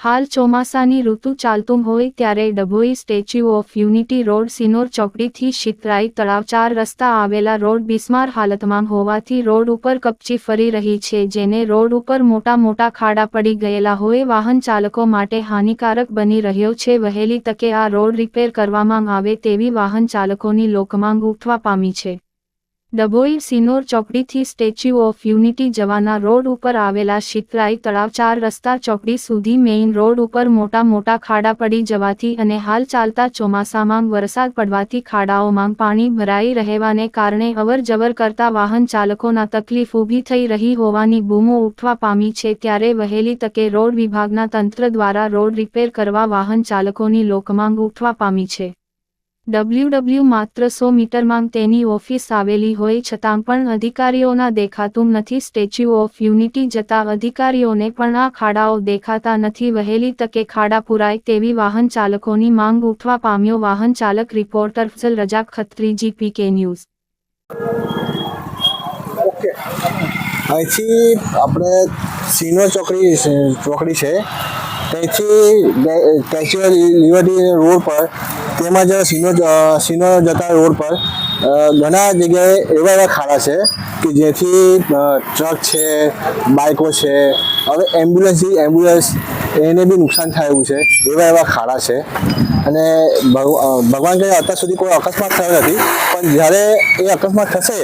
હાલ ચોમાસાની ઋતુ ચાલતું હોય ત્યારે Dabhoi statue of unity road Sinor ચોકડીથી શિતરાઈ તળાવ 4 રસ્તા આવેલા રોડ બિસ્માર હાલતમાં હોવાથી રોડ ઉપર કપચી ફરી રહી છે, જેને રોડ ઉપર મોટા ખાડા પડી ગયેલા હોય વાહન ચાલકો માટે હાનિકારક બની રહ્યો છે। વહેલી તકે આ રોડ રિપેર કરવામાં આવે તેવી વાહન ચાલકોની લોકમાંગ ઉઠવા પામી છે। ડભોઈ સિનોર ચોકડીથી સ્ટેચ્યુ ઓફ યુનિટી જવાના રોડ ઉપર આવેલા શિતરાઈ તળાવ 4 રસ્તા ચોકડી સુધી મેઇન રોડ ઉપર મોટા ખાડા પડી જવાથી અને હાલ ચાલતા ચોમાસામાં વરસાદ પડવાથી ખાડાઓમાં પાણી ભરાઈ રહેવાને કારણે અવરજવર કરતા વાહન ચાલકોના તકલીફ ઊભી થઈ રહી હોવાની બૂમો ઉઠવા પામી છે। ત્યારે વહેલી તકે રોડ વિભાગના તંત્ર દ્વારા રોડ રિપેર કરવા વાહન ચાલકોની લોકમાંગ ઉઠવા પામી છે। માત્ર 100 મીટરમાં તેની ઓફિસ આવેલી હોય છતાં પણ અધિકારીઓના દેખાતું નથી। સ્ટેચ્યુ ઓફ યુનિટી જતા અધિકારીઓને પણ આ ખાડાઓ દેખાતા નથી। વહેલી તકે ખાડા પુરાય તેવી વાહન ચાલકોની માંગ ઉઠવા પામ્યો। વાહન ચાલક reporter Fazal Razak Khatri, GPK news. અહીંથી આપણે સિનોર ચોકડી છે, ત્યાંથી સ્ટેચ્યુ ઓફ લિબર્ટી રોડ પર તેમજ સિનોર જતા રોડ પર ઘણા જગ્યાએ એવા ખાડા છે કે જેથી ટ્રક છે, બાઇકો છે, હવે એમ્બ્યુલન્સ એને બી નુકસાન થાય એવું છે। એવા ખાડા છે અને ભગવાન કહે અત્યાર સુધી કોઈ અકસ્માત થયો નથી, પણ જ્યારે એ અકસ્માત થશે